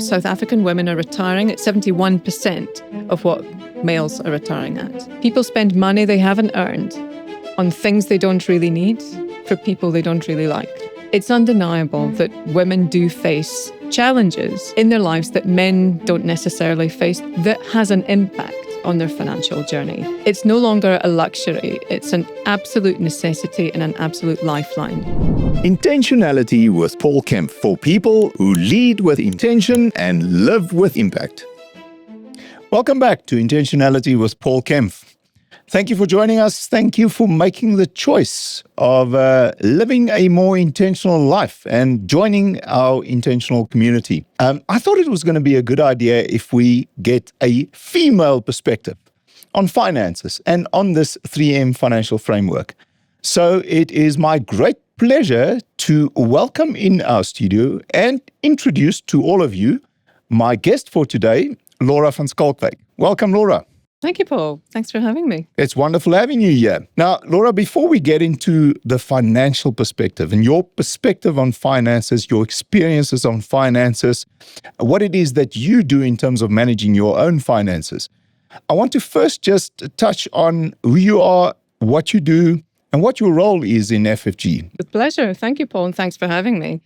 South African women are retiring at 71% of what males are retiring at. People spend money they haven't earned on things they don't really need for people they don't really like. It's undeniable that women do face challenges in their lives that men don't necessarily face that has an impact on their financial journey. It's no longer a luxury. It's an absolute necessity and an absolute lifeline. Intentionality with Paul Kemp, for people who lead with intention and live with impact. Welcome back to Intentionality with Paul Kemp. Thank you for joining us. Thank you for making the choice of living a more intentional life and joining our intentional community. I thought it was going to be a good idea if we get a female perspective on finances and on this 3M financial framework. So it is my great pleasure to welcome in our studio and introduce to all of you my guest for today, Laura van Schalkwyk. Welcome, Laura. Thank you, Paul. Thanks for having me. It's wonderful having you here. Now, Laura, before we get into the financial perspective and your perspective on finances, your experiences on finances, what it is that you do in terms of managing your own finances, I want to first just touch on who you are, what you do, and what your role is in FFG. With pleasure. Thank you, Paul, and thanks for having me.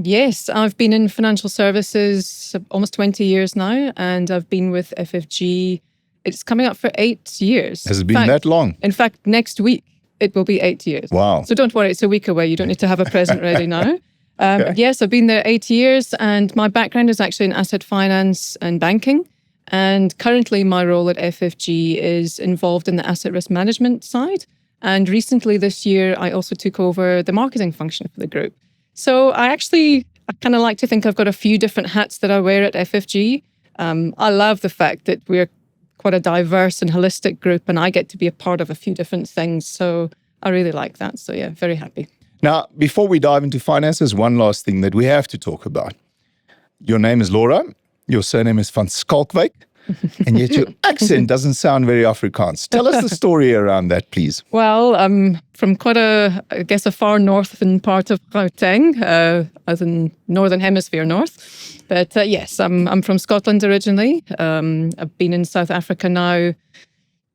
Yes, I've been in financial services almost 20 years now, and I've been with FFG. It's coming up for 8 years. Has it been that long? In fact, next week, it will be 8 years. Wow. So don't worry, it's a week away. You don't need to have a present ready now. Okay. Yes, I've been there 8 years, and my background is actually in asset finance and banking. And currently, my role at FFG is involved in the asset risk management side. And recently this year, I also took over the marketing function for the group. So I kind of like to think I've got a few different hats that I wear at FFG. I love the fact that we're quite a diverse and holistic group, and I get to be a part of a few different things. So I really like that. So yeah, very happy. Now, before we dive into finances, one last thing that we have to talk about. Your name is Laura, your surname is van Schalkwyk, and yet your accent doesn't sound very Afrikaans. Tell us the story around that, please. Well, I'm from quite a far northern part of Gauteng, as in Northern Hemisphere North. But yes, I'm from Scotland originally. I've been in South Africa now.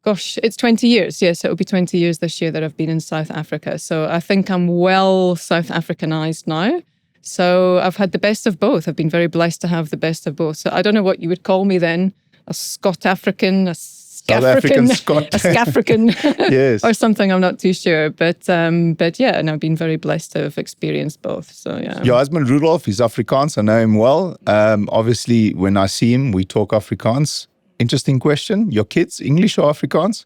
Gosh, it's 20 years. Yes, it'll be 20 years this year that I've been in South Africa. So I think I'm well South Africanized now. So I've had the best of both. I've been very blessed to have the best of both. So I don't know what you would call me then. A Scot-African, a Scafrican, Scot. a Scafrican, Yes, or something. I'm not too sure, but yeah, and I've been very blessed to have experienced both. So yeah. Your husband Rudolf is Afrikaans. I know him well. Obviously, when I see him, we talk Afrikaans. Interesting question. Your kids, English or Afrikaans?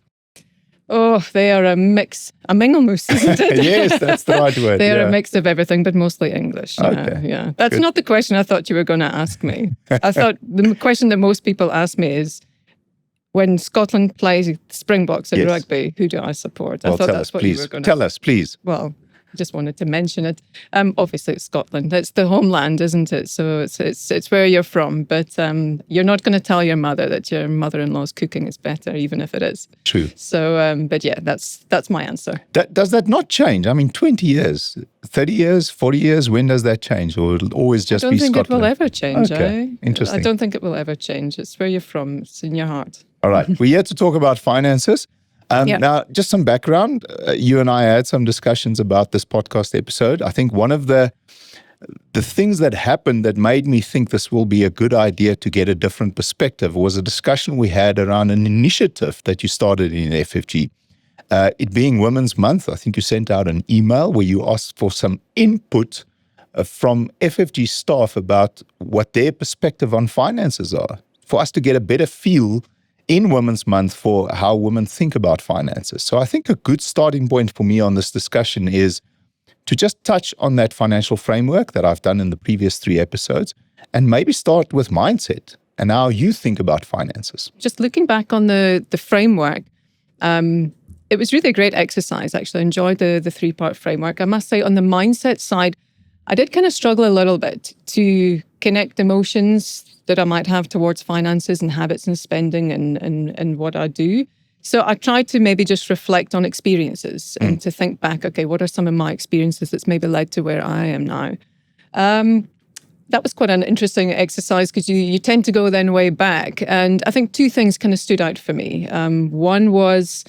Oh, they are a mix, a mengelmoes, isn't it? Yes, that's the right word. They are a mix of everything, but mostly English. Okay. Yeah. That's Good. not the question I thought you were going to ask me. I thought the question that most people ask me is, when Scotland plays Springboks at rugby, who do I support? I thought that's what you were going to Tell us, please. Well, I just wanted to mention it. Obviously, it's Scotland. It's the homeland, isn't it? So it's where you're from. But you're not going to tell your mother that your mother-in-law's cooking is better, even if it is. True. So, but yeah, that's my answer. Does that not change? I mean, 20 years, 30 years, 40 years, when does that change? Or it'll always just be Scotland? I don't think it will ever change. Okay. Interesting. I don't think it will ever change. It's where you're from. It's in your heart. All right. We're here to talk about finances. Now, just some background. You and I had some discussions about this podcast episode. I think one of the things that happened that made me think this will be a good idea to get a different perspective was a discussion we had around an initiative that you started in FFG. It being Women's Month, I think you sent out an email where you asked for some input from FFG staff about what their perspective on finances are, for us to get a better feel in Women's Month for how women think about finances. So I think a good starting point for me on this discussion is to just touch on that financial framework that I've done in the previous 3 episodes, and maybe start with mindset and how you think about finances. Just looking back on the framework, it was really a great exercise. Actually, I enjoyed the 3-part framework. I must say, on the mindset side, I did kind of struggle a little bit to connect emotions that I might have towards finances and habits and spending and what I do. So I tried to maybe just reflect on experiences and to think back, okay, what are some of my experiences that's maybe led to where I am now? that was quite an interesting exercise because you tend to go then way back. And I think two things kind of stood out for me. One was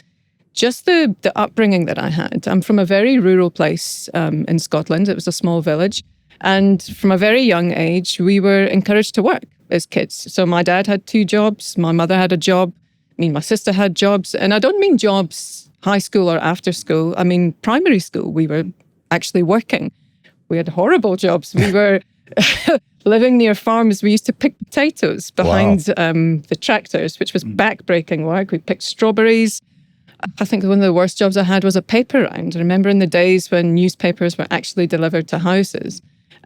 just the upbringing that I had. I'm from a very rural place in Scotland. It was a small village. And from a very young age, we were encouraged to work as kids. So my dad had 2 jobs. My mother had a job. My sister had jobs. And I don't mean jobs high school or after school. I mean primary school. We were actually working. We had horrible jobs. We were living near farms. We used to pick potatoes behind the tractors, which was back-breaking work. We picked strawberries. I think one of the worst jobs I had was a paper round. I remember in the days when newspapers were actually delivered to houses.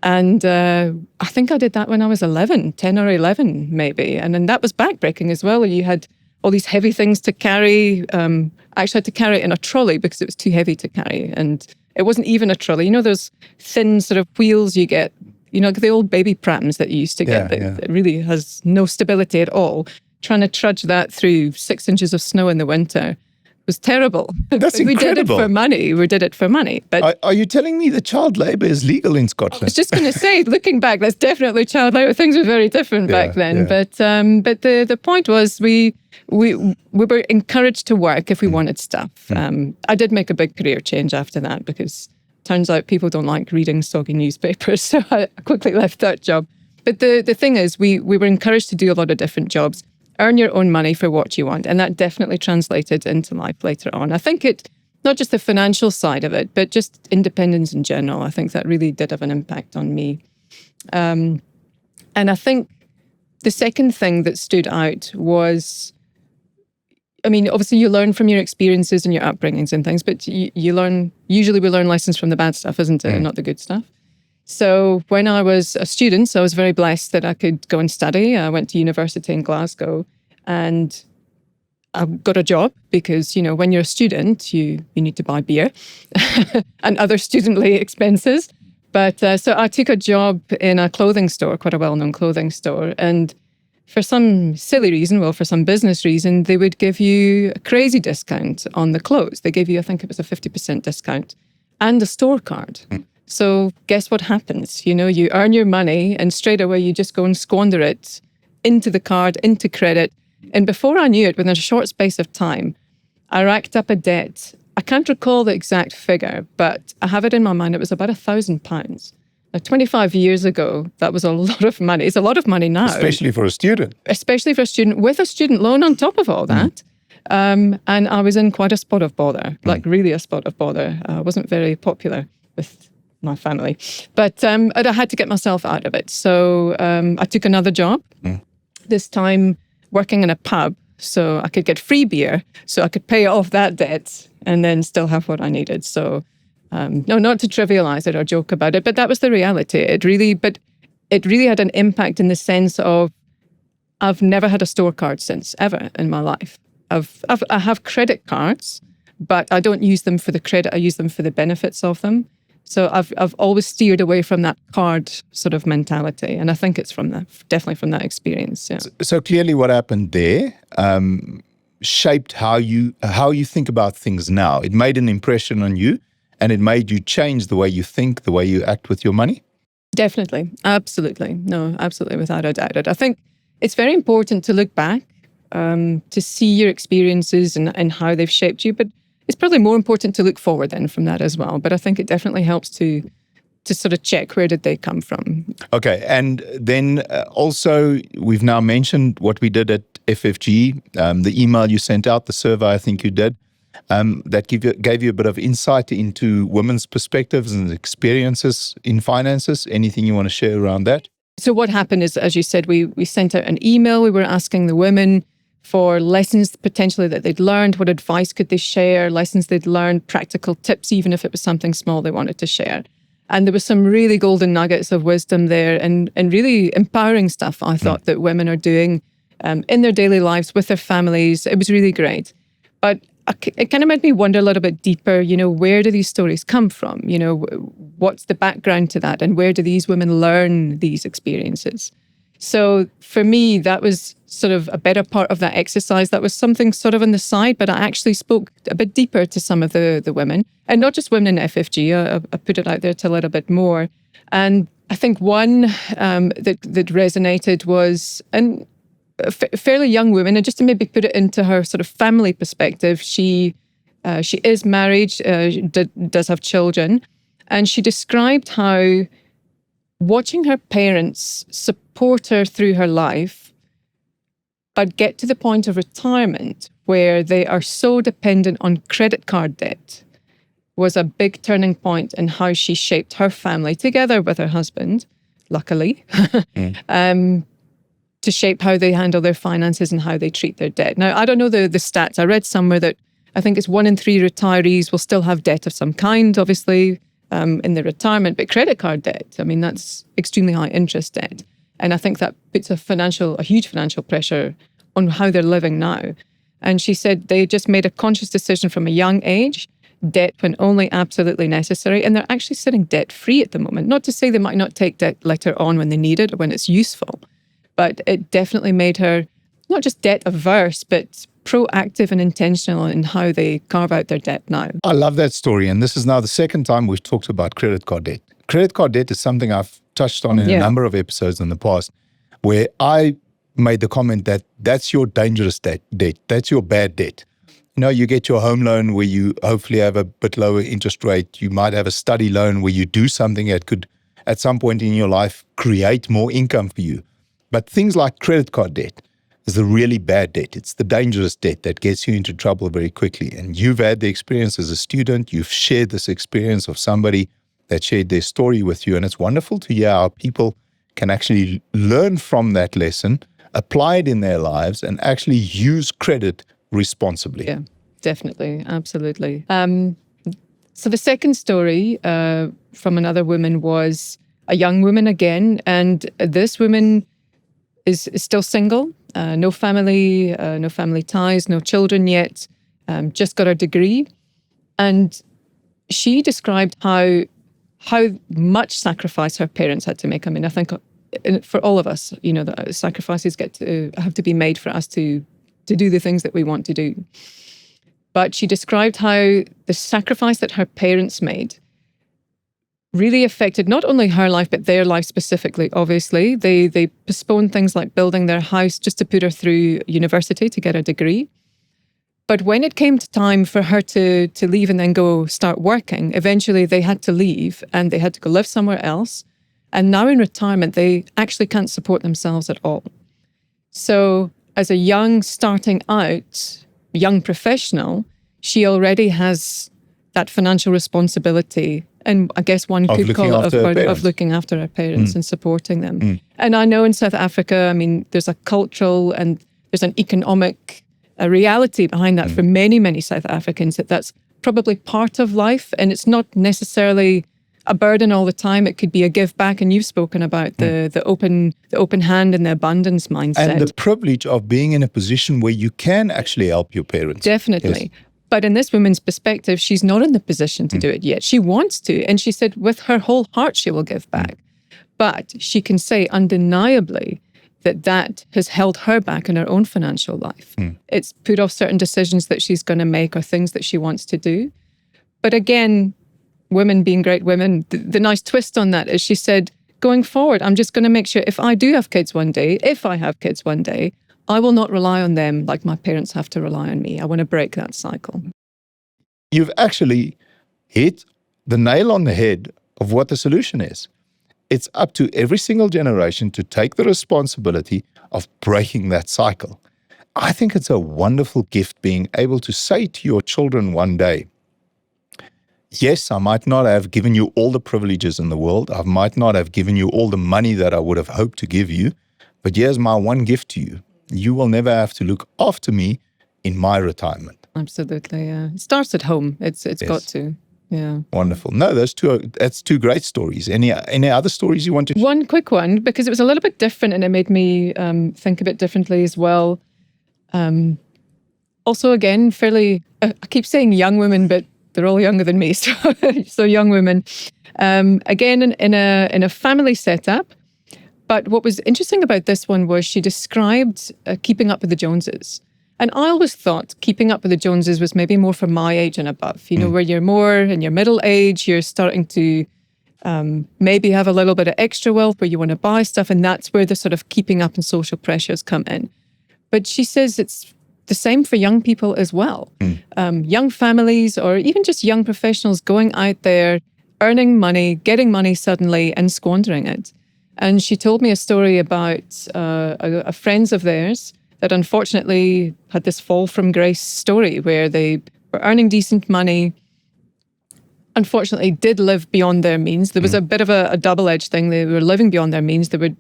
And I think I did that when I was 10 or 11 maybe. And then that was backbreaking as well. You had all these heavy things to carry. I actually had to carry it in a trolley because it was too heavy to carry. And it wasn't even a trolley. Those thin sort of wheels you get, the old baby prams that you used to get that really has no stability at all. Trying to trudge that through 6 inches of snow in the winter was terrible. That's incredible. We did it for money. We did it for money. But are you telling me that child labour is legal in Scotland? I was just going to say, looking back, that's definitely child labour. Things were very different back then. Yeah. But the point was we were encouraged to work if we wanted stuff. I did make a big career change after that because it turns out people don't like reading soggy newspapers. So I quickly left that job. But the thing is, we were encouraged to do a lot of different jobs. Earn your own money for what you want. And that definitely translated into life later on. I think not just the financial side of it, but just independence in general. I think that really did have an impact on me. And I think the second thing that stood out was, obviously you learn from your experiences and your upbringings and things, but usually we learn lessons from the bad stuff, isn't it? And not the good stuff. So when I was a student, I was very blessed that I could go and study. I went to university in Glasgow and I got a job because, when you're a student, you need to buy beer and other studently expenses. But so I took a job in a clothing store, quite a well-known clothing store. And for some silly reason, for some business reason, they would give you a crazy discount on the clothes. They gave you, I think it was a 50% discount and a store card. So guess what happens? You earn your money and straight away you just go and squander it into the card, into credit. And before I knew it, within a short space of time, I racked up a debt. I can't recall the exact figure, but I have it in my mind. It was about £1,000. Now, 25 years ago, that was a lot of money. It's a lot of money now. Especially for a student. Especially for a student with a student loan on top of all that. And I was in quite a spot of bother, like really a spot of bother. I wasn't very popular with my family. But I had to get myself out of it. So I took another job, this time working in a pub, so I could get free beer, so I could pay off that debt and then still have what I needed. So no, not to trivialize it or joke about it, but that was the reality. It really had an impact in the sense of I've never had a store card since, ever in my life. I have credit cards, but I don't use them for the credit. I use them for the benefits of them. So I've always steered away from that card sort of mentality, and I think it's definitely from that experience. Yeah. So clearly, what happened there shaped how you think about things now. It made an impression on you, and it made you change the way you think, the way you act with your money. Definitely, absolutely, no, absolutely, without a doubt. I think it's very important to look back to see your experiences and how they've shaped you, but it's probably more important to look forward then from that as well. But I think it definitely helps to sort of check where did they come from. Okay, and then also we've now mentioned what we did at FFG, the email you sent out, the survey I think you did, that gave you a bit of insight into women's perspectives and experiences in finances. Anything you want to share around that? So what happened is, as you said, we sent out an email. We were asking the women for lessons potentially that they'd learned, what advice could they share, lessons they'd learned, practical tips, even if it was something small they wanted to share. And there was some really golden nuggets of wisdom there and really empowering stuff, I thought, that women are doing in their daily lives with their families. It was really great. But it kind of made me wonder a little bit deeper, where do these stories come from? What's the background to that? And where do these women learn these experiences? So for me, that was sort of a better part of that exercise. That was something sort of on the side, but I actually spoke a bit deeper to some of the women, and not just women in FFG. I put it out there to a little bit more. And I think one that resonated was a fairly young woman, and just to maybe put it into her sort of family perspective, she is married, does have children, and she described how watching her parents support her through her life, but get to the point of retirement where they are so dependent on credit card debt was a big turning point in how she shaped her family, together with her husband, luckily, to shape how they handle their finances and how they treat their debt. Now, I don't know the stats. I read somewhere that I think it's 1 in 3 retirees will still have debt of some kind, obviously, in their retirement. But credit card debt, I mean, that's extremely high interest debt. And I think that puts a huge financial pressure on how they're living now. And she said they just made a conscious decision from a young age, debt when only absolutely necessary. And they're actually sitting debt-free at the moment. Not to say they might not take debt later on when they need it or when it's useful. But it definitely made her not just debt averse, but proactive and intentional in how they carve out their debt now. I love that story. And this is now the second time we've talked about credit card debt. Credit card debt is something I've touched on in a number of episodes in the past, where I made the comment that that's your dangerous debt. That's your bad debt. You know, you get your home loan where you hopefully have a bit lower interest rate. You might have a study loan where you do something that could, at some point in your life, create more income for you. But things like credit card debt is the really bad debt. It's the dangerous debt that gets you into trouble very quickly. And you've had the experience as a student. You've shared this experience of somebody that shared their story with you. And it's wonderful to hear how people can actually learn from that lesson, apply it in their lives, and actually use credit responsibly. Yeah, definitely. Absolutely. So the second story from another woman was a young woman again. And this woman is still single, no family ties, no children yet, just got her degree. And she described how much sacrifice her parents had to make. I mean, I think for all of us, you know, the sacrifices have to be made for us to do the things that we want to do. But she described how the sacrifice that her parents made really affected not only her life, but their life specifically, obviously. They postponed things like building their house just to put her through university to get a degree. But when it came to time for her to leave and then go start working, eventually they had to leave and they had to go live somewhere else. And now in retirement, they actually can't support themselves at all. So as a young professional, she already has that financial responsibility. And I guess one could call it of looking after her parents and supporting them. And I know in South Africa, I mean, there's a cultural and there's an economic reality behind that for many, many South Africans, that's probably part of life. And it's not necessarily a burden all the time. It could be a give back. And you've spoken about the open hand and the abundance mindset. And the privilege of being in a position where you can actually help your parents. Definitely. Yes. But in this woman's perspective, she's not in the position to do it yet. She wants to. And she said with her whole heart, she will give back. But she can say undeniably that has held her back in her own financial life. It's put off certain decisions that she's going to make or things that she wants to do. But again, women being great women, the nice twist on that is she said, going forward, I'm just going to make sure if I have kids one day, I will not rely on them like my parents have to rely on me. I want to break that cycle. You've actually hit the nail on the head of what the solution is. It's up to every single generation to take the responsibility of breaking that cycle. I think it's a wonderful gift being able to say to your children one day, yes, I might not have given you all the privileges in the world. I might not have given you all the money that I would have hoped to give you, but here's my one gift to you. You will never have to look after me in my retirement. Absolutely, yeah. It starts at home. It's yes. Got to, yeah. Wonderful. No, that's two great stories. Any other stories you want to share? One quick one, because it was a little bit different and it made me think a bit differently as well. Also, again, fairly, I keep saying young women, but they're all younger than me, so young women. Again, in a family setup. But what was interesting about this one was she described keeping up with the Joneses. And I always thought keeping up with the Joneses was maybe more for my age and above, you know, where you're more in your middle age, you're starting to maybe have a little bit of extra wealth where you want to buy stuff, and that's where the sort of keeping up and social pressures come in. But she says it's the same for young people as well. Young families or even just young professionals going out there, earning money, getting money suddenly and squandering it. And she told me a story about a friends of theirs that unfortunately had this fall from grace story where they were earning decent money, unfortunately did live beyond their means. There was a bit of a double-edged thing. They were living beyond their means. They were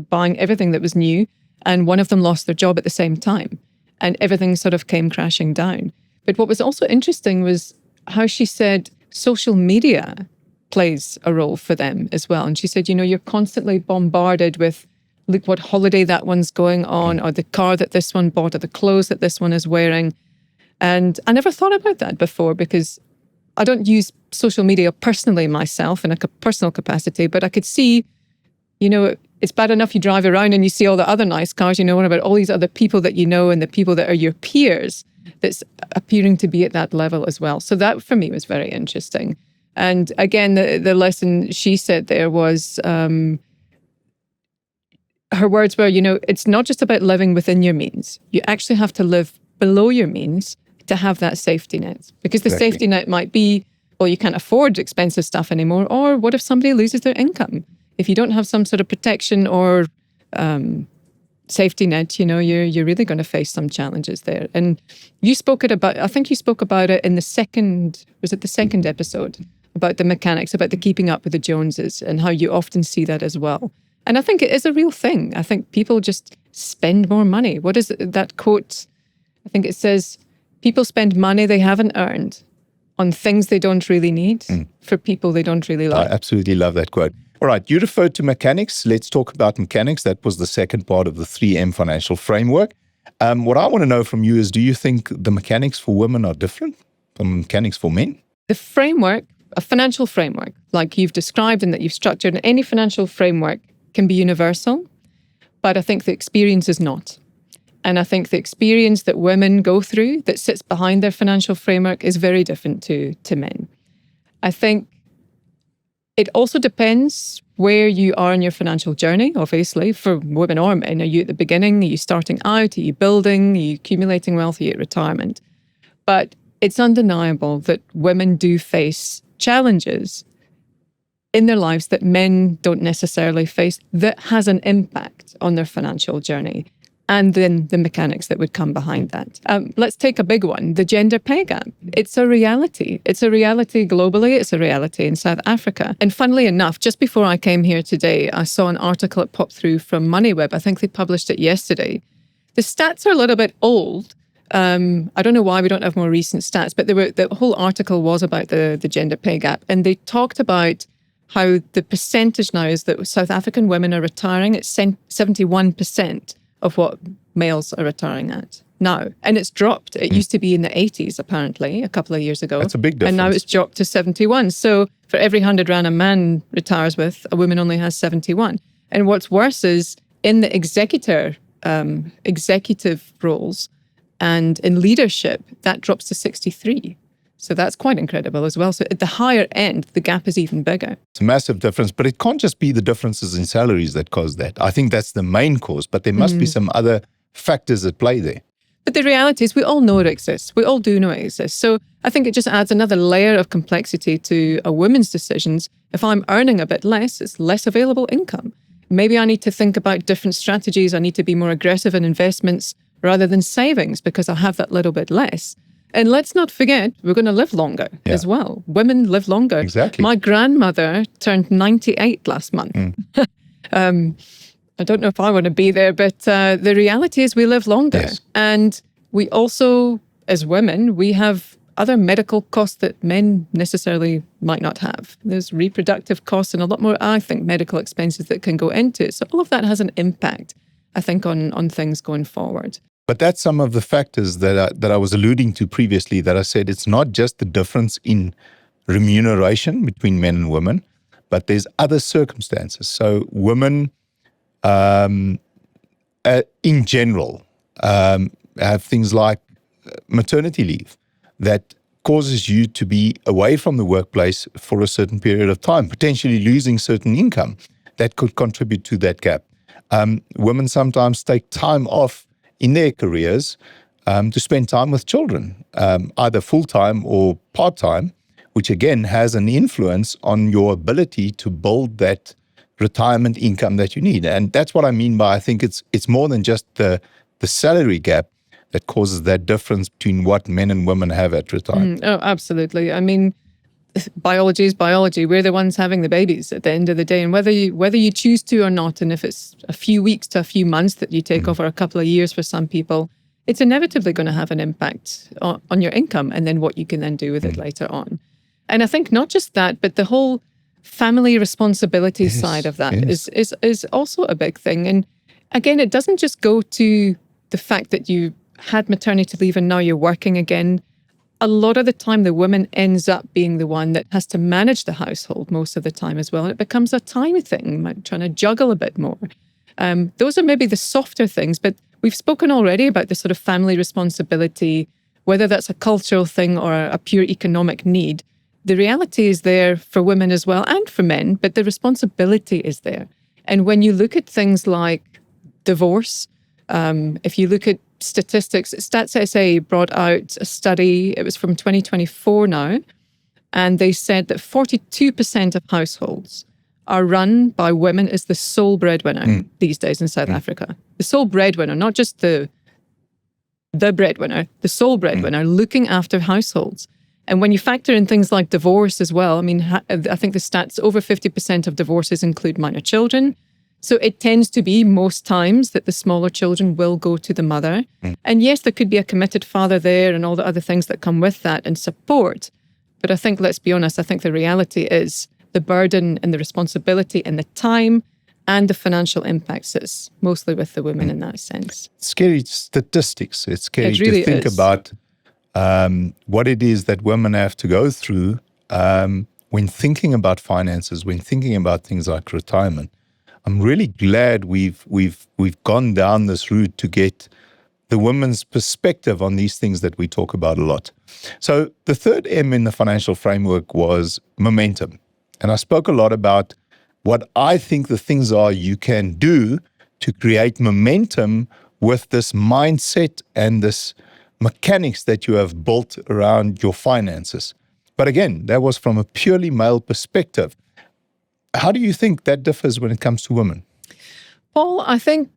buying everything that was new, and one of them lost their job at the same time, and everything sort of came crashing down. But what was also interesting was how she said social media plays a role for them as well. And she said, you're constantly bombarded with, look what holiday that one's going on, or the car that this one bought, or the clothes that this one is wearing. And I never thought about that before because I don't use social media personally myself in a personal capacity, but I could see, it's bad enough you drive around and you see all the other nice cars, what about all these other people that you know and the people that are your peers that's appearing to be at that level as well. So that for me was very interesting. And again, the lesson she said there was, her words were, it's not just about living within your means. You actually have to live below your means to have that safety net. Because the safety net might be, well, you can't afford expensive stuff anymore. Or what if somebody loses their income? If you don't have some sort of protection or safety net, you're really going to face some challenges there. And I think you spoke about it in the second episode, about the mechanics, about the keeping up with the Joneses and how you often see that as well. And I think it is a real thing. I think people just spend more money. What is that quote? I think it says, people spend money they haven't earned on things they don't really need for people they don't really like. I absolutely love that quote. All right, you referred to mechanics. Let's talk about mechanics. That was the second part of the 3M financial framework. What I want to know from you is, do you think the mechanics for women are different from mechanics for men? The framework, a financial framework, like you've described and that you've structured, and any financial framework can be universal, but I think the experience is not. And I think the experience that women go through that sits behind their financial framework is very different to men. I think it also depends where you are in your financial journey, obviously, for women or men. Are you at the beginning? Are you starting out? Are you building? Are you accumulating wealth? Are you at retirement? But it's undeniable that women do face challenges in their lives that men don't necessarily face that has an impact on their financial journey. And then the mechanics that would come behind that. Let's take a big one, the gender pay gap. It's a reality. It's a reality globally. It's a reality in South Africa. And funnily enough, just before I came here today, I saw an article that popped through from MoneyWeb. I think they published it yesterday. The stats are a little bit old. I don't know why we don't have more recent stats, but the whole article was about the gender pay gap. And they talked about how the percentage now is that South African women are retiring at 71%. Of what males are retiring at now. And it's dropped. It used to be in the 80s, apparently, a couple of years ago. That's a big difference. And now it's dropped to 71. So for every 100 rand a man retires with, a woman only has 71. And what's worse is in the executive roles and in leadership, that drops to 63. So that's quite incredible as well. So at the higher end, the gap is even bigger. It's a massive difference, but it can't just be the differences in salaries that cause that. I think that's the main cause, but there must be some other factors at play there. But the reality is we all know it exists. We all do know it exists. So I think it just adds another layer of complexity to a woman's decisions. If I'm earning a bit less, it's less available income. Maybe I need to think about different strategies. I need to be more aggressive in investments rather than savings because I have that little bit less. And let's not forget, we're going to live longer as well. Women live longer. Exactly. My grandmother turned 98 last month. I don't know if I want to be there, but the reality is we live longer. Yes. And we also, as women, we have other medical costs that men necessarily might not have. There's reproductive costs and a lot more, I think, medical expenses that can go into it. So all of that has an impact, I think, on things going forward. But that's some of the factors that I was alluding to previously, that I said it's not just the difference in remuneration between men and women, but there's other circumstances. So women, in general, have things like maternity leave that causes you to be away from the workplace for a certain period of time, potentially losing certain income that could contribute to that gap. Women sometimes take time off in their careers to spend time with children, either full-time or part-time, which again has an influence on your ability to build that retirement income that you need. And that's what I mean by, I think it's more than just the salary gap that causes that difference between what men and women have at retirement. Oh, absolutely. I mean, biology is biology. We're the ones having the babies at the end of the day. And whether you choose to or not, and if it's a few weeks to a few months that you take off, or a couple of years for some people, it's inevitably going to have an impact on your income and then what you can then do with it later on. And I think not just that, but the whole family responsibility side of that is also a big thing. And again, it doesn't just go to the fact that you had maternity leave and now you're working again. A lot of the time, the woman ends up being the one that has to manage the household most of the time as well. And it becomes a time thing, trying to juggle a bit more. Those are maybe the softer things, but we've spoken already about the sort of family responsibility, whether that's a cultural thing or a pure economic need. The reality is there for women as well and for men, but the responsibility is there. And when you look at things like divorce, if you look at statistics, Stats SA brought out a study, it was from 2024 now, and they said that 42% of households are run by women as the sole breadwinner these days in South Africa. The sole breadwinner, not just the breadwinner, the sole breadwinner looking after households. And when you factor in things like divorce as well, I mean, I think the stats, over 50% of divorces include minor children. So it tends to be most times that the smaller children will go to the mother. And yes, there could be a committed father there and all the other things that come with that and support. But I think, let's be honest, I think the reality is the burden and the responsibility and the time and the financial impacts is mostly with the women in that sense. Scary statistics. It's scary really to think about what it is that women have to go through when thinking about finances, when thinking about things like retirement. I'm really glad we've gone down this route to get the women's perspective on these things that we talk about a lot. So the third M in the financial framework was momentum. And I spoke a lot about what I think the things are you can do to create momentum with this mindset and this mechanics that you have built around your finances. But again, that was from a purely male perspective. How do you think that differs when it comes to women? Paul, I think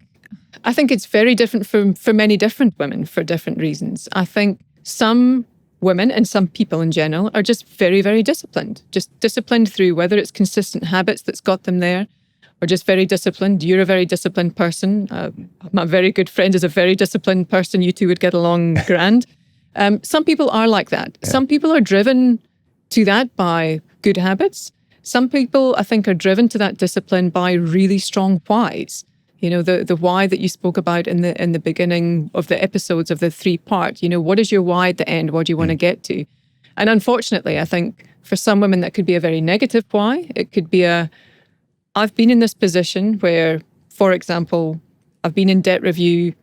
it's very different for many different women for different reasons. I think some women and some people in general are just very, very disciplined. Just disciplined through whether it's consistent habits that's got them there or just very disciplined. You're a very disciplined person. My very good friend is a very disciplined person. You two would get along grand. Some people are like that. Yeah. Some people are driven to that by good habits. Some people, I think, are driven to that discipline by really strong whys. You know, the why that you spoke about in the beginning of the episodes of the 3-part. You know, what is your why at the end? What do you want to get to? And unfortunately, I think for some women that could be a very negative why. It could be I've been in this position where, for example, I've been in debt review.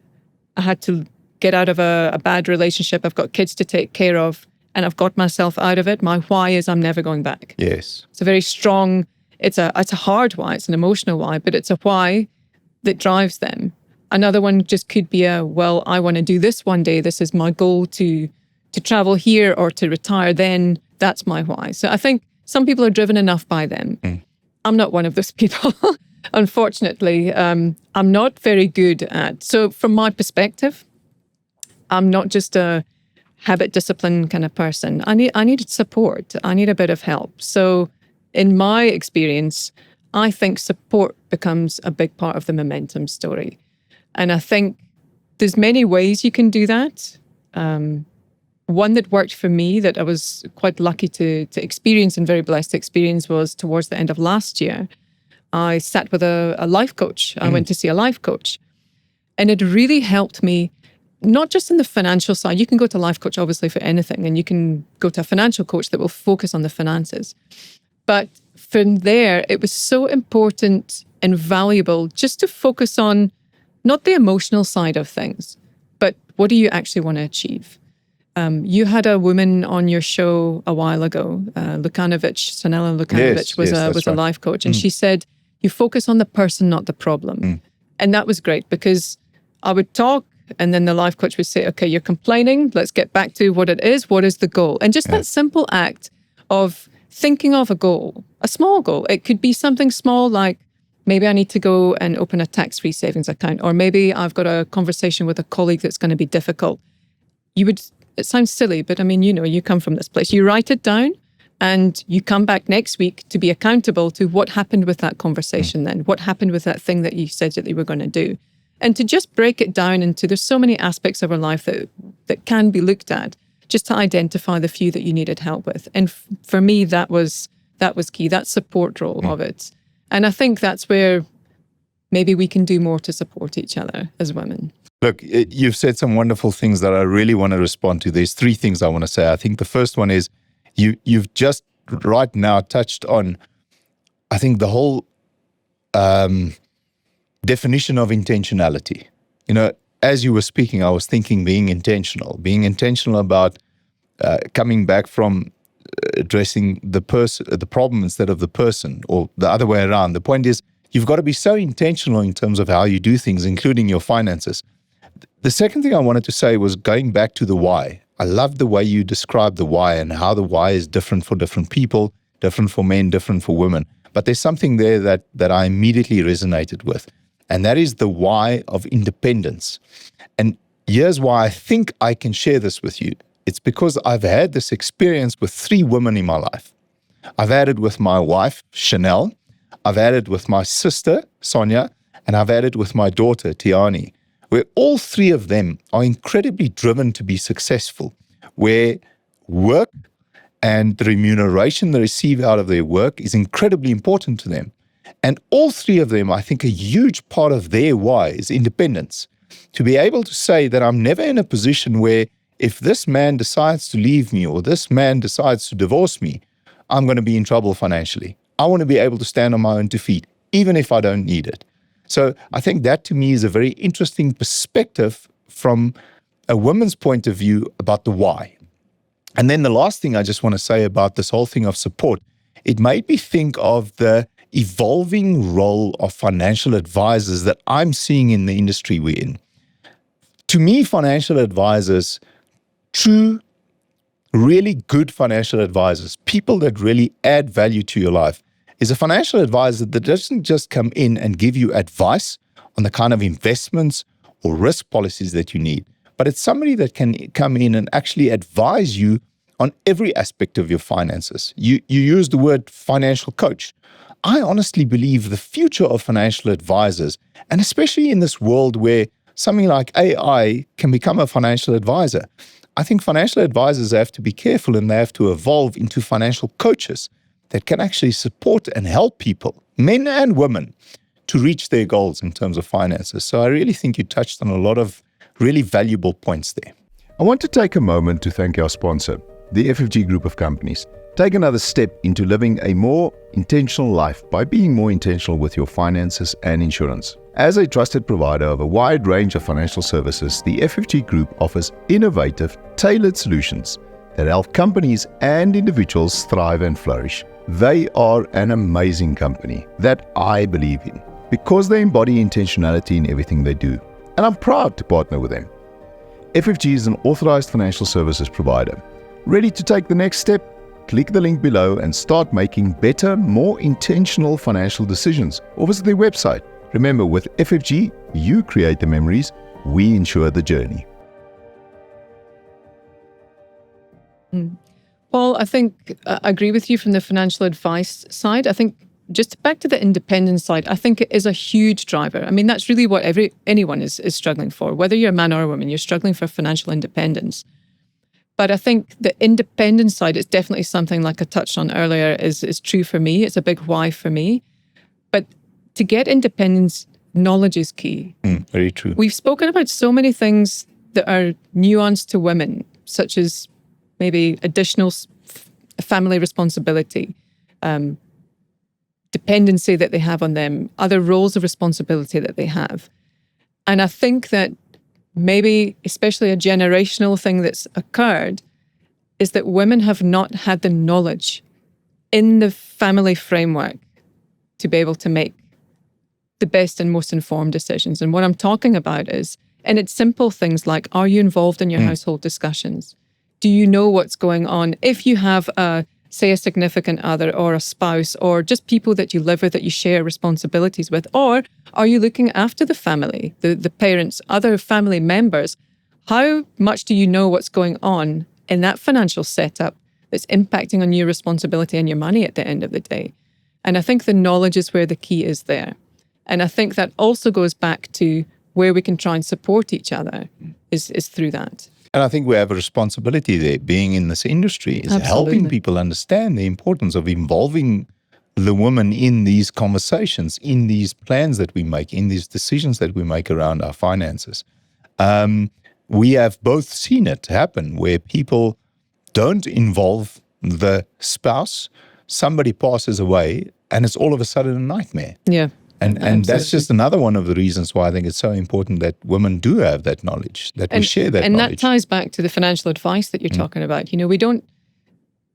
I had to get out of a bad relationship. I've got kids to take care of. And I've got myself out of it. My why is I'm never going back. Yes. It's a very strong, it's a hard why, it's an emotional why, but it's a why that drives them. Another one just could be I want to do this one day. This is my goal to travel here or to retire then. That's my why. So I think some people are driven enough by them. I'm not one of those people. Unfortunately, I'm not very good at, so from my perspective, I'm not just a habit discipline kind of person. I need support. I need a bit of help. So in my experience, I think support becomes a big part of the momentum story. And I think there's many ways you can do that. One that worked for me that I was quite lucky to experience and very blessed to experience was towards the end of last year. I sat with a life coach. I went to see a life coach. And it really helped me, not just in the financial side. You can go to a life coach, obviously, for anything, and you can go to a financial coach that will focus on the finances. But from there, it was so important and valuable just to focus on not the emotional side of things, but what do you actually want to achieve? You had a woman on your show a while ago, Sanela Lukanovic was a life coach, and she said, you focus on the person, not the problem. And that was great, because I would talk, and then the life coach would say, okay, you're complaining, let's get back to what it is. What is the goal? And just that simple act of thinking of a goal, a small goal. It could be something small like, maybe I need to go and open a tax-free savings account, or maybe I've got a conversation with a colleague that's going to be difficult. It sounds silly, but I mean, you come from this place. You write it down and you come back next week to be accountable to what happened with that conversation then, what happened with that thing that you said that you were going to do. And to just break it down into, there's so many aspects of our life that can be looked at, just to identify the few that you needed help with. And for me, that was key, that support role of it. And I think that's where maybe we can do more to support each other as women. Look, you've said some wonderful things that I really want to respond to. There's 3 things I want to say. I think the first one is you've just right now touched on, I think, the whole definition of intentionality. As you were speaking, I was thinking being intentional about coming back from addressing the problem instead of the person, or the other way around. The point is, you've got to be so intentional in terms of how you do things, including your finances. The second thing I wanted to say was going back to the why. I love the way you described the why and how the why is different for different people, different for men, different for women. But there's something there that I immediately resonated with, and that is the why of independence. And here's why I think I can share this with you. It's because I've had this experience with 3 women in my life. I've had it with my wife, Chanel. I've had it with my sister, Sonia, and I've had it with my daughter, Tiani, where all 3 of them are incredibly driven to be successful, where work and the remuneration they receive out of their work is incredibly important to them. And all 3 of them, I think a huge part of their why is independence. To be able to say that I'm never in a position where if this man decides to leave me or this man decides to divorce me, I'm going to be in trouble financially. I want to be able to stand on my own 2 feet, even if I don't need it. So I think that to me is a very interesting perspective from a woman's point of view about the why. And then the last thing I just want to say about this whole thing of support, it made me think of the evolving role of financial advisors that I'm seeing in the industry we're in. To me, financial advisors, true, really good financial advisors, people that really add value to your life, is a financial advisor that doesn't just come in and give you advice on the kind of investments or risk policies that you need, but it's somebody that can come in and actually advise you on every aspect of your finances. You use the word financial coach. I honestly believe the future of financial advisors, and especially in this world where something like AI can become a financial advisor, I think financial advisors have to be careful and they have to evolve into financial coaches that can actually support and help people, men and women, to reach their goals in terms of finances. So I really think you touched on a lot of really valuable points there. I want to take a moment to thank our sponsor, the FFG Group of Companies. Take another step into living a more intentional life by being more intentional with your finances and insurance. As a trusted provider of a wide range of financial services, the FFG Group offers innovative, tailored solutions that help companies and individuals thrive and flourish. They are an amazing company that I believe in because they embody intentionality in everything they do, and I'm proud to partner with them. FFG is an authorized financial services provider. Ready to take the next step? Click the link below and start making better, more intentional financial decisions, or visit their website. Remember, with FFG, you create the memories, we ensure the journey. Well, I think I agree with you from the financial advice side. I think just back to the independence side, I think it is a huge driver. I mean, that's really what anyone is struggling for. Whether you're a man or a woman, you're struggling for financial independence. But I think the independence side is definitely something, like I touched on earlier, is true for me. It's a big why for me. But to get independence, knowledge is key. Very true. We've spoken about so many things that are nuanced to women, such as maybe additional family responsibility, dependency that they have on them, other roles of responsibility that they have. And I think that maybe especially a generational thing that's occurred, is that women have not had the knowledge in the family framework to be able to make the best and most informed decisions. And what I'm talking about is, and it's simple things like, are you involved in your household discussions? Do you know what's going on? If you have say a significant other or a spouse or just people that you live with that you share responsibilities with, or are you looking after the family, the parents, other family members? How much do you know what's going on in that financial setup that's impacting on your responsibility and your money at the end of the day? And I think the knowledge is where the key is there. And I think that also goes back to where we can try and support each other is through that. And I think we have a responsibility there, being in this industry, is helping people understand the importance of involving the woman in these conversations, in these plans that we make, in these decisions that we make around our finances. We have both seen it happen where people don't involve the spouse, somebody passes away, and it's all of a sudden a nightmare. Yeah. And that's just another one of the reasons why I think it's so important that women do have that knowledge, that we share that knowledge. And that ties back to the financial advice that you're talking about. You know, we don't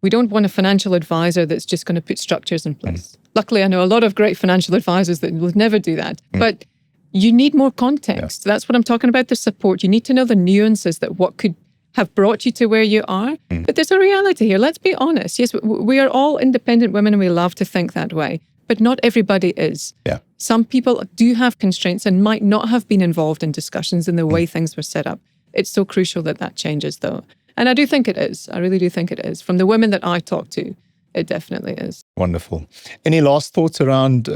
want a financial advisor that's just going to put structures in place. Luckily, I know a lot of great financial advisors that will never do that. But you need more context. That's what I'm talking about, the support. You need to know the nuances that what could have brought you to where you are. But there's a reality here. Let's be honest. Yes, we are all independent women and we love to think that way. But not everybody is. Yeah. Some people do have constraints and might not have been involved in discussions in the way things were set up. It's so crucial that changes, though. And I do think it is. I really do think it is. From the women that I talk to, it definitely is. Wonderful. Any last thoughts around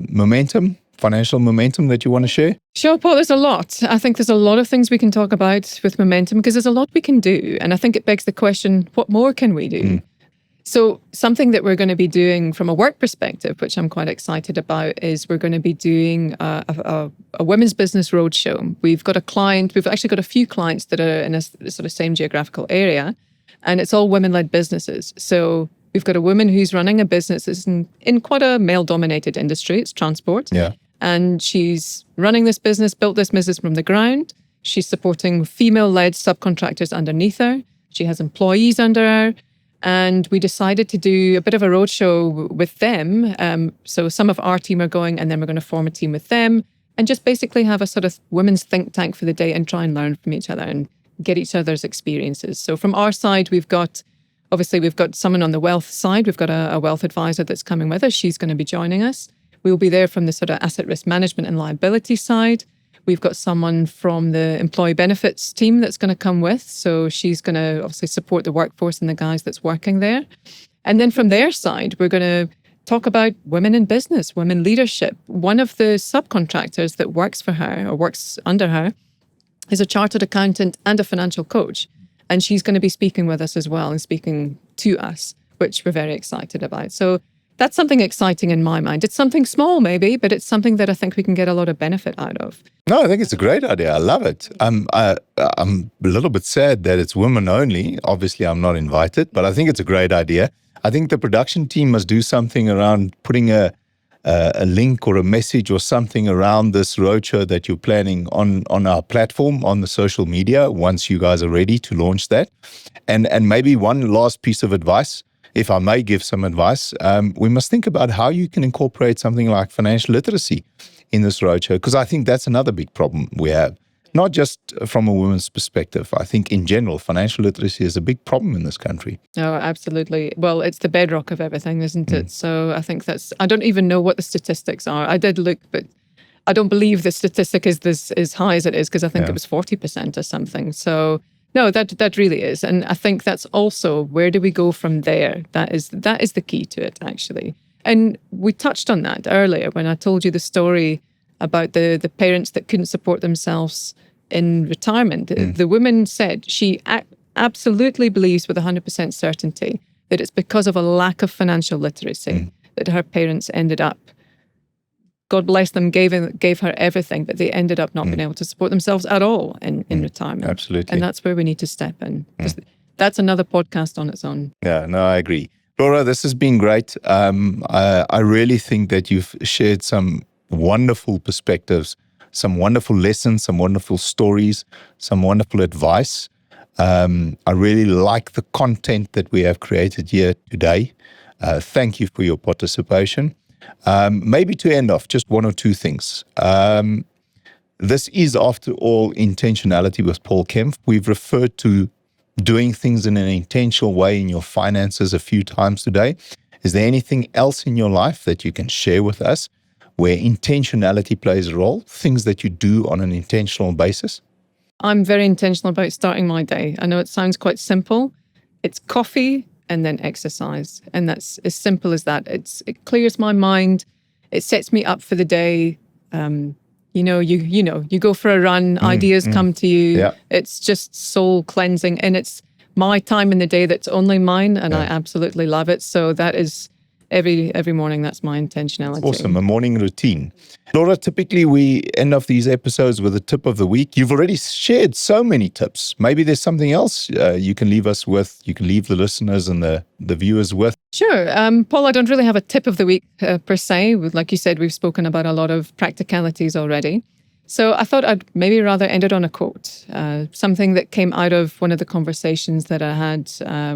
momentum, financial momentum that you want to share? Sure, Paul, there's a lot. I think there's a lot of things we can talk about with momentum because there's a lot we can do. And I think it begs the question, what more can we do? So something that we're going to be doing from a work perspective, which I'm quite excited about, is we're going to be doing a women's business roadshow. We've got a client, we've actually got a few clients that are in a sort of same geographical area, and it's all women-led businesses. So we've got a woman who's running a business that's in quite a male-dominated industry. It's transport. Yeah. And she's running this business, built this business from the ground. She's supporting female-led subcontractors underneath her. She has employees under her. And we decided to do a bit of a roadshow with them. So some of our team are going, and then we're going to form a team with them and just basically have a sort of women's think tank for the day and try and learn from each other and get each other's experiences. So from our side, we've got someone on the wealth side. We've got a wealth advisor that's coming with us. She's going to be joining us. We'll be there from the sort of asset risk management and liability side. We've got someone from the employee benefits team that's going to come with. So she's going to obviously support the workforce and the guys that's working there. And then from their side, we're going to talk about women in business, women leadership. One of the subcontractors that works for her or works under her is a chartered accountant and a financial coach. And she's going to be speaking with us as well and speaking to us, which we're very excited about. So that's something exciting in my mind. It's something small maybe, but it's something that I think we can get a lot of benefit out of. No, I think it's a great idea. I love it. I'm a little bit sad that it's women only. Obviously, I'm not invited, but I think it's a great idea. I think the production team must do something around putting a link or a message or something around this roadshow that you're planning on our platform, on the social media, once you guys are ready to launch that. And maybe one last piece of advice, if I may give some advice, we must think about how you can incorporate something like financial literacy in this roadshow, because I think that's another big problem we have. Not just from a woman's perspective. I think in general, financial literacy is a big problem in this country. Oh, absolutely. Well, it's the bedrock of everything, isn't it? So I think I don't even know what the statistics are. I did look, but I don't believe the statistic is this as high as it is, because I think it was 40% or something. So no, that really is. And I think that's also, where do we go from there? That is the key to it, actually. And we touched on that earlier when I told you the story about the parents that couldn't support themselves in retirement. The woman said she absolutely believes with 100% certainty that it's because of a lack of financial literacy that her parents ended up, God bless them, gave her everything, but they ended up not being able to support themselves at all in retirement. Absolutely. And that's where we need to step in. That's another podcast on its own. Yeah, no, I agree. Laura, this has been great. I really think that you've shared some wonderful perspectives some wonderful lessons, some wonderful stories, some wonderful advice. I really like the content that we have created here today. Thank you for your participation. Maybe to end off, just one or two things. This is, after all, intentionality with Paul Kempf. We've referred to doing things in an intentional way in your finances a few times today. Is there anything else in your life that you can share with us where intentionality plays a role, things that you do on an intentional basis? I'm very intentional about starting my day. I know it sounds quite simple. It's coffee and then exercise. And that's as simple as that. It clears my mind. It sets me up for the day. You go for a run, ideas come to you. Yeah. It's just soul cleansing. And it's my time in the day that's only mine. And I absolutely love it. So that is every morning, that's my intentionality. Awesome. A morning routine. Laura, typically we end off these episodes with a tip of the week. You've already shared so many tips. Maybe there's something else you can leave us with, you can leave the listeners and the viewers with. Sure. Paul, I don't really have a tip of the week per se. Like you said, we've spoken about a lot of practicalities already. So I thought I'd maybe rather end it on a quote, something that came out of one of the conversations that I had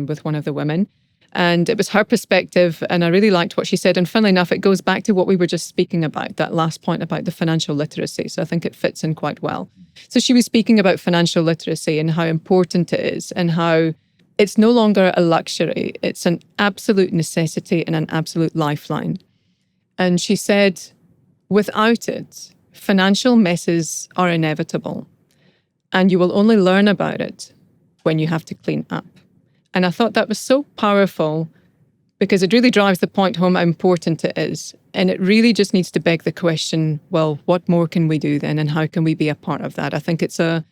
with one of the women. And it was her perspective, and I really liked what she said. And funnily enough, it goes back to what we were just speaking about, that last point about the financial literacy. So I think it fits in quite well. So she was speaking about financial literacy and how important it is and how it's no longer a luxury. It's an absolute necessity and an absolute lifeline. And she said, without it, financial messes are inevitable. And you will only learn about it when you have to clean up. And I thought that was so powerful because it really drives the point home how important it is. And it really just needs to beg the question, well, what more can we do then? And how can we be a part of that? I think it's a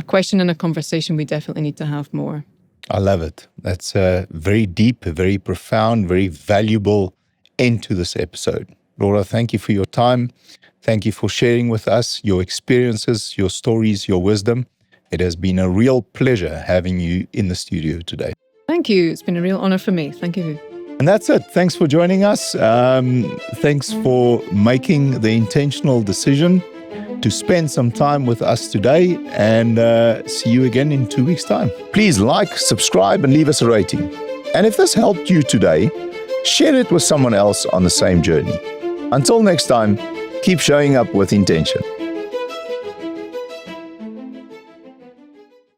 question and a conversation we definitely need to have more. I love it. That's very deep, very profound, very valuable end to this episode. Laura, thank you for your time. Thank you for sharing with us your experiences, your stories, your wisdom. It has been a real pleasure having you in the studio today. Thank you. It's been a real honor for me. Thank you. And that's it. Thanks for joining us. Thanks for making the intentional decision to spend some time with us today, and see you again in 2 weeks' time. Please like, subscribe, and leave us a rating. And if this helped you today, share it with someone else on the same journey. Until next time, keep showing up with intention.